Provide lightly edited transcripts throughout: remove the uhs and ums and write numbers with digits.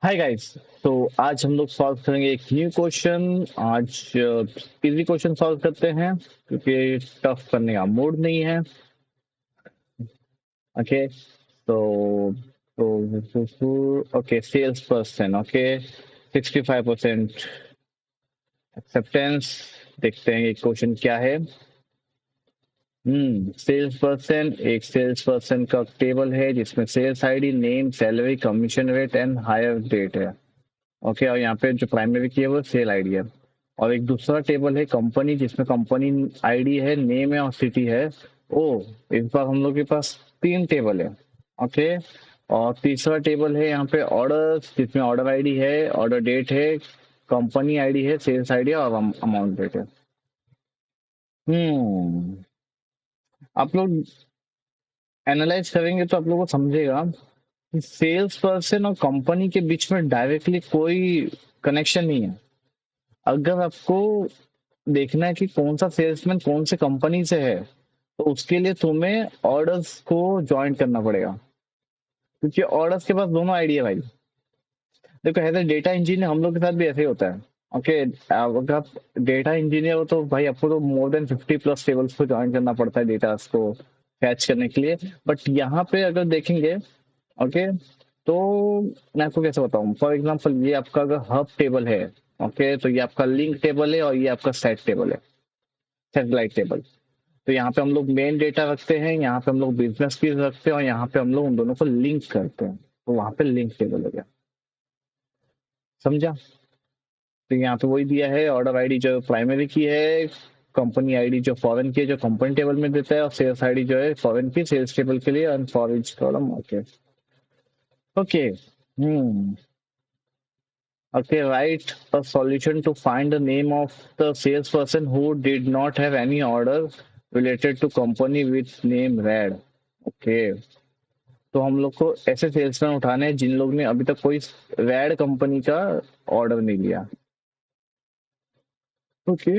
Hi guys. तो आज हम लोग सॉल्व करेंगे एक न्यू क्वेश्चन। आज इजी क्वेश्चन सॉल्व करते हैं क्योंकि टफ करने का मूड नहीं है। ओके, तो okay, sales person. Okay, 65% acceptance. देखते हैं ये क्वेश्चन क्या है। सेल्स पर्सन, एक सेल्स पर्सन का टेबल है जिसमें sales ID, name, salary, commission rate and hire date है। ओके, और यहाँ पे जो प्राइमरी की है वो सेल आईडी है। और एक दूसरा टेबल है कंपनी जिसमें कंपनी आईडी है, नेम है और सिटी है। ओ, इस बार हम लोग के पास तीन टेबल है। ओके, और तीसरा टेबल है यहाँ पे ऑर्डर जिसमें ऑर्डर आईडी है, ऑर्डर डेट है, कंपनी आईडी है, सेल्स आईडी और अमाउंट डेट है। हम्म आप लोग एनालाइज करेंगे तो आप लोग को समझेगा कि सेल्स पर्सन और कंपनी के बीच में डायरेक्टली कोई कनेक्शन नहीं है। अगर आपको देखना है कि कौन सा सेल्समैन कौन से कंपनी से है, तो उसके लिए तुम्हें ऑर्डर्स को ज्वाइन करना पड़ेगा, क्योंकि ऑर्डर्स के पास दोनों आइडिया भाई। देखो, एज ए डेटा इंजीनियर हम लोग के साथ भी ऐसे ही होता है। ओके, अगर आप डेटा इंजीनियर हो तो भाई आपको तो मोर देन 50+ टेबल्स को ज्वाइन करना पड़ता है डेटा को फैच करने के लिए। बट यहाँ पे अगर देखेंगे, ओके, तो मैं आपको कैसे बताऊं। फॉर एग्जांपल, ये आपका अगर हब टेबल है, ओके, तो ये आपका लिंक टेबल है और ये आपका सेट टेबल है, सेटेलाइट टेबल। तो यहाँ पे हम लोग मेन डेटा रखते हैं, यहाँ पे हम लोग बिजनेस कीज रखते हैं और यहाँ पे हम लोग उन दोनों को लिंक करते हैं। तो वहां पे लिंक टेबल हो गया। समझा? तो यहाँ पे वही दिया है, ऑर्डर आईडी जो प्राइमरी की है, कंपनी आईडी जो फॉरेन की है जो कंपनी टेबल में देता है, और सेल्स आईडी जो है फॉरेन की सेल्स टेबल के लिए और for each column. Okay. Okay. Hmm Okay, write a solution to find the name of the salesperson who did not have any order related to company with name red. Okay, तो हम लोग को ऐसे salesman उठाने हैं जिन लोग ने अभी तक कोई रेड कंपनी का ऑर्डर नहीं लिया। ओके।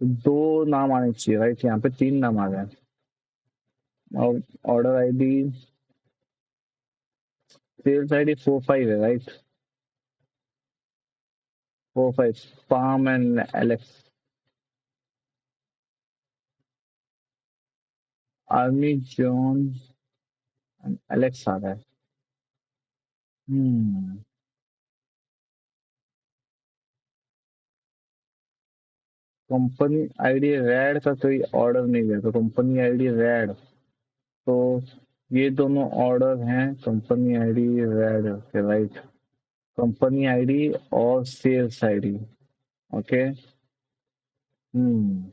दो नाम आने चाहिए, राइट? यहाँ पे तीन नाम आ गए। और ऑर्डर आईडी, सेल्स आईडी 45 है, right? 45, Pam and Alex, army John and Alex आ रहा है। हम्म कंपनी आईडी रेड का कोई ऑर्डर नहीं गया, तो कंपनी आईडी रेड। तो ये दोनों ऑर्डर हैं, company ID red, okay, right. Company ID और sales ID. Okay. Hmm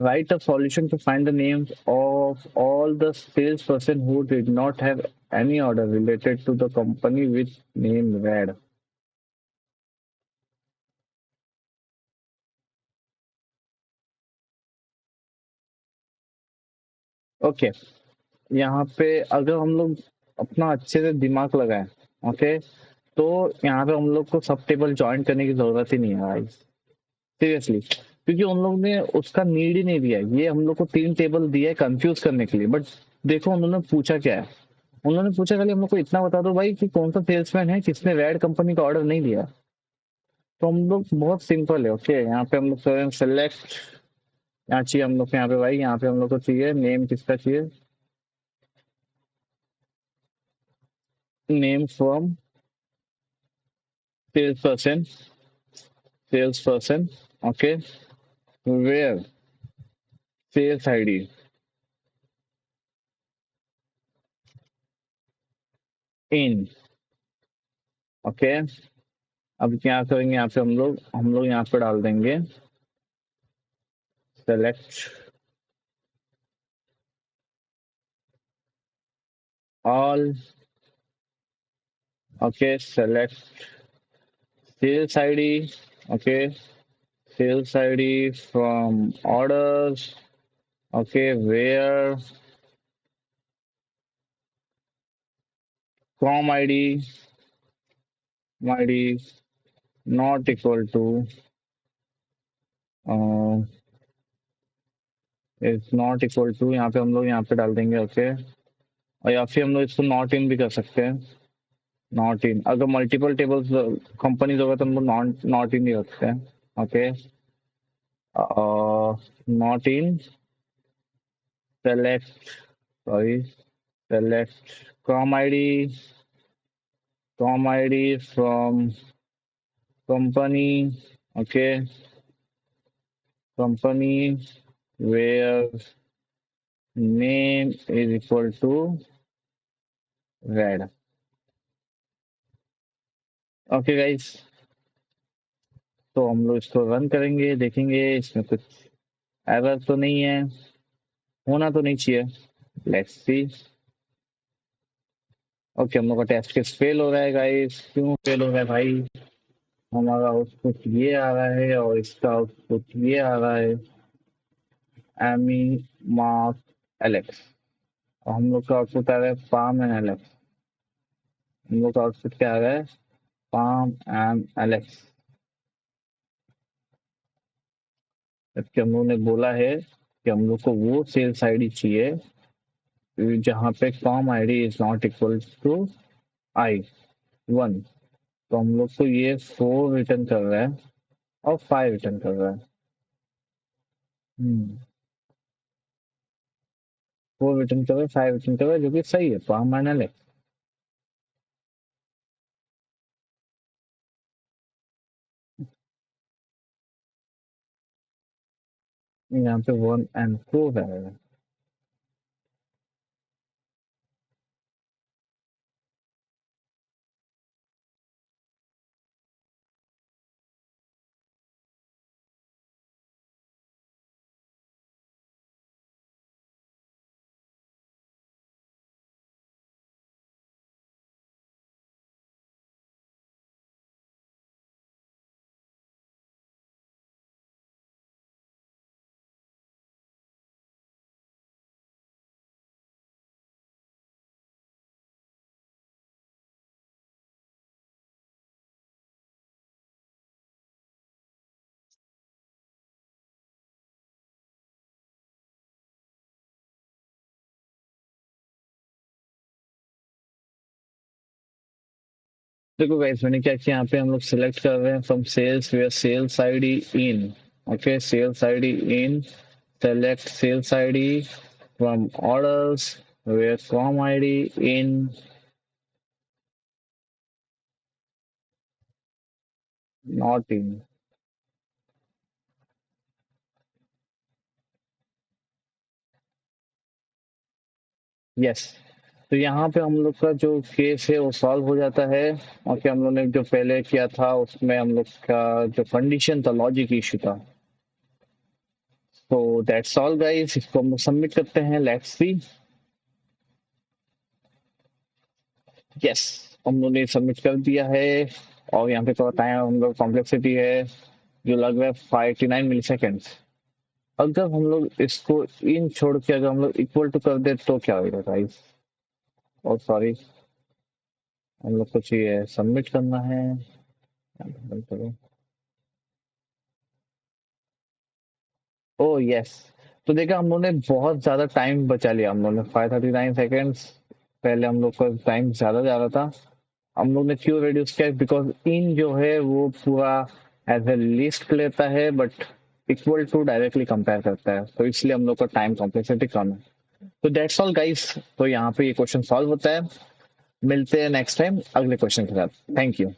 Write a solution to find the names of all the salesperson who did not have any order related to the company with name red. Okay, यहाँ पे अगर हम लोग अपना अच्छे से दिमाग लगाएं, ओके, तो यहाँ पे हम लोग को सब टेबल ज्वाइन करने की जरूरत ही नहीं है भाई, सीरियसली। क्योंकि उन लोग ने उसका नीड ही नहीं दिया है। ये हम लोग को तीन टेबल दिया है कंफ्यूज करने के लिए। बट देखो उन्होंने पूछा क्या है। उन्होंने पूछा खाली हम लोग को इतना बता दो भाई कि कौन सा सेल्समैन है जिसने रेड कंपनी का ऑर्डर नहीं लिया। तो हम लोग बहुत सिंपल है। ओके, यहाँ पे हम लोग करें सेलेक्ट। यहाँ चाहिए हम लोग को, यहाँ पे भाई, यहाँ पे हम लोग को चाहिए नेम, किसका चाहिए? Name from sales person, sales person. Okay, where sales ID in. Okay, अब क्या करेंगे, यहाँ पे हम लोग यहाँ पे डाल देंगे select all. Okay, select sales ID. Okay, sales ID from orders. Okay, where com ID not equal to uh, is not equal to, यहाँ पे हम लोग यहाँ पे डाल देंगे ओके। और या फिर हम लोग इसको नॉट इन भी कर सकते हैं। नॉट इन, अगर मल्टीपल टेबल्स कंपनीज होगा तो हम लोग नॉट इन ही रखते हैं। Okay, not in select, sorry, select com id from company, okay, company where name is equal to red। Okay guys, तो हम लोग इसको रन करेंगे, देखेंगे इसमें कुछ एरर तो नहीं है, होना तो नहीं चाहिए। Let's see. ओके, हम लोग का टेस्ट केस फेल हो रहा है गाइस। क्यों फेल हो रहा है भाई? हमारा आउटपुट ये आ रहा है और इसका आउटपुट ये आ रहा है, एमी मार्क एलेक्स, और हम लोग का आउटपुट आ रहा है पाम एंड एलेक्स। हम लोग का आउटपुट क्या आ रहा है? Palm and Alex. जबकि हम लोग ने बोला है कि हम लोग को वो सेल्स आईडी चाहिए जहाँ पे com ID is not equal to I 1। तो हम लोग को ये 4 रिटर्न कर रहा है और 5 रिटर्न कर रहा है। 4 रिटर्न कर रहा है, 5 रिटर्न कर रहा है, जो कि सही है, पाम एंड एलेक्स। यहाँ पे 1 एंड 4 है। देखो गाइस, मैंने क्या किया, यहाँ पे हम लोग सिलेक्ट कर रहे हैं from sales where sales ID in. Okay, sales ID in, select sales ID from orders where com ID in not in. Yes, तो यहाँ पे हम लोग का जो केस है वो सॉल्व हो जाता है। और क्या हम लोग ने जो पहले किया था उसमें हम लोग का जो कंडीशन था, लॉजिक इशू था। तो दैट्स ऑल गाइस, इसको हम लोग सबमिट करते हैं। Let's see. यस, हम लोग ने सबमिट कर दिया है। और यहाँ पे तो बताया हम लोग कॉम्प्लेक्सिटी है जो लग रहा है 59 मिली सेकेंड्स। अगर हम लोग इसको इन छोड़ के अगर हम लोग इक्वल टू कर दे तो क्या होगा गाइस? और सॉरी, हम लोग को चाहिए सबमिट करना है। ओ यस, तो देखा हम लोग ने बहुत ज्यादा टाइम बचा लिया। हम लोग ने 539 सेकेंड्स, पहले हम लोग का टाइम ज्यादा जा रहा था। हम लोग ने क्यों रिड्यूस किया? बिकॉज इन जो है वो पूरा एज ए लिस्ट लेता है but equal to directly compare करता है, तो इसलिए हम लोग का टाइम कॉम्प्लेक्सिटी कम है। तो दैट्स ऑल गाइस, तो यहाँ पे ये क्वेश्चन सॉल्व होता है। मिलते हैं नेक्स्ट टाइम अगले क्वेश्चन के साथ। Thank you.